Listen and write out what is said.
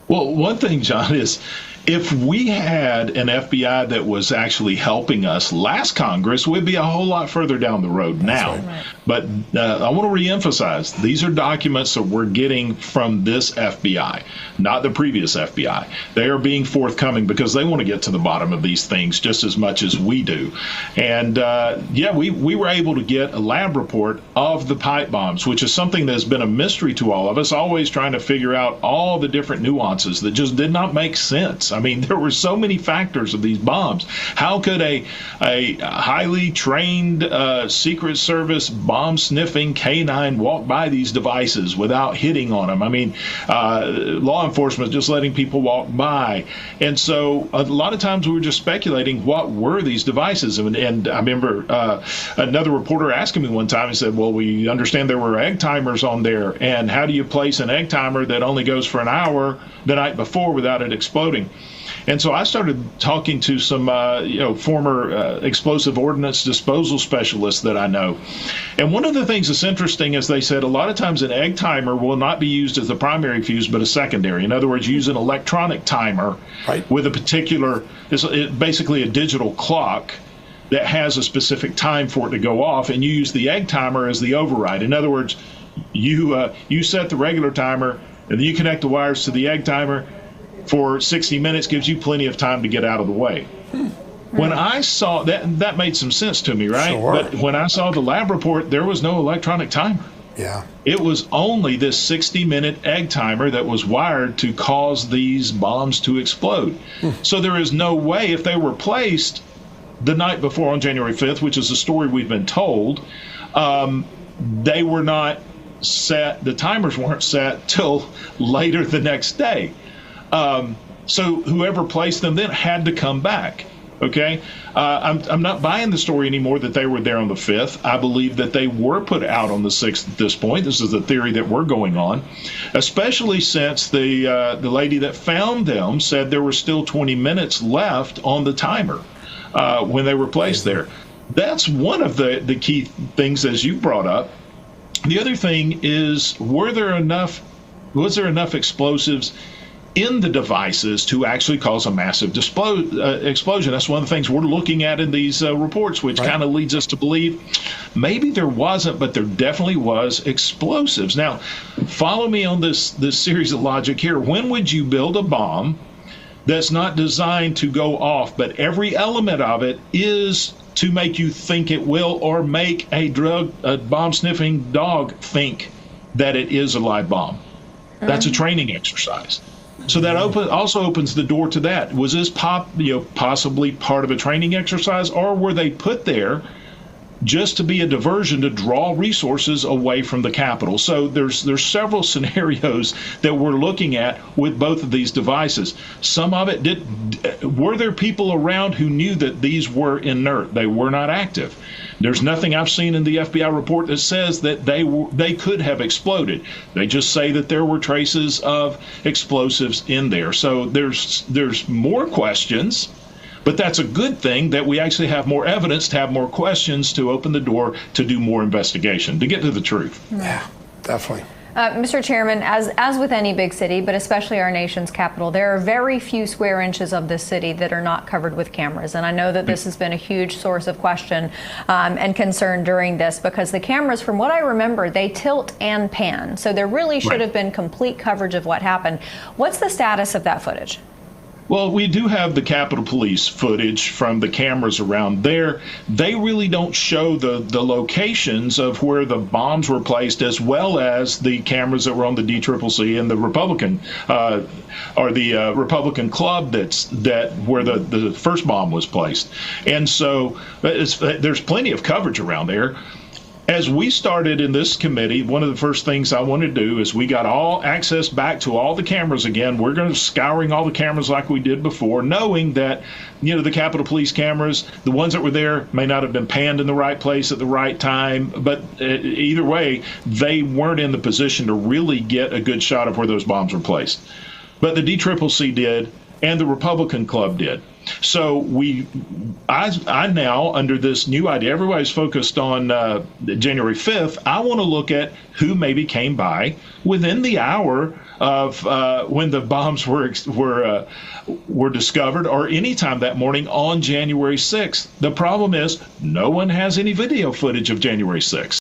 Well, one thing, John, is if we had an FBI that was actually helping us last Congress, we'd be a whole lot further down the road now. Right. But I want to reemphasize, these are documents that we're getting from this FBI, not the previous FBI. They are being forthcoming because they want to get to the bottom of these things just as much as we do. And we were able to get a lab report of the pipe bombs, which is something that's been a mystery to all of us, always trying to figure out all the different nuances that just did not make sense. I mean, there were so many factors of these bombs. How could a highly trained Secret Service bomb-sniffing canine walk by these devices without hitting on them? I mean, law enforcement just letting people walk by. And so a lot of times we were just speculating what were these devices. And I remember another reporter asking me one time, he said, well, we understand there were egg timers on there. And how do you place an egg timer that only goes for an hour the night before without it exploding? And so I started talking to some, former explosive ordnance disposal specialists that I know. And one of the things that's interesting is they said a lot of times an egg timer will not be used as the primary fuse, but a secondary. In other words, use an electronic timer with a particular, it's basically a digital clock that has a specific time for it to go off, and you use the egg timer as the override. In other words, you set the regular timer, and then you connect the wires to the egg timer for 60 minutes, gives you plenty of time to get out of the way. When I saw that made some sense to me, right? Sure. But when I saw the lab report, there was no electronic timer. Yeah. It was only this 60-minute egg timer that was wired to cause these bombs to explode. So there is no way, if they were placed the night before on January 5th, which is the story we've been told, they were not set, the timers weren't set till later the next day. So whoever placed them then had to come back. Okay, I'm not buying the story anymore that they were there on the 5th. I believe that they were put out on the 6th at this point. This is the theory that we're going on, especially since the lady that found them said there were still 20 minutes left on the timer when they were placed there. That's one of the key things, as you brought up. The other thing is, was there enough explosives in the devices to actually cause a massive explosion? That's one of the things we're looking at in these reports, which kind of leads us to believe maybe there wasn't, but there definitely was explosives. Now, follow me on this series of logic here. When would you build a bomb that's not designed to go off, but every element of it is to make you think it will, or make a bomb-sniffing dog think that it is a live bomb? That's a training exercise. So that also opens the door to that. Was this possibly part of a training exercise, or were they put there just to be a diversion to draw resources away from the Capitol? So there's several scenarios that we're looking at with both of these devices. Some of it were there people around who knew that these were inert? They were not active. There's nothing I've seen in the FBI report that says that they could have exploded. They just say that there were traces of explosives in there. So there's more questions, but that's a good thing that we actually have more evidence to have more questions to open the door to do more investigation, to get to the truth. Yeah, definitely. Mr. Chairman, as with any big city, but especially our nation's capital, there are very few square inches of this city that are not covered with cameras. And I know that this has been a huge source of question and concern during this, because the cameras, from what I remember, they tilt and pan. So there really should have been complete coverage of what happened. What's the status of that footage? Well, we do have the Capitol Police footage from the cameras around there. They really don't show the locations of where the bombs were placed, as well as the cameras that were on the DCCC and the Republican Republican club where the first bomb was placed. And so there's plenty of coverage around there. As we started in this committee, one of the first things I wanted to do is we got all access back to all the cameras again. We're going to scouring all the cameras like we did before, knowing that, the Capitol Police cameras, the ones that were there may not have been panned in the right place at the right time, but either way, they weren't in the position to really get a good shot of where those bombs were placed. But the DCCC did, and the Republican Club did. So I now, under this new idea, everybody's focused on January 5th. I want to look at who maybe came by within the hour of when the bombs were discovered, or any time that morning on January 6th. The problem is no one has any video footage of January 6th.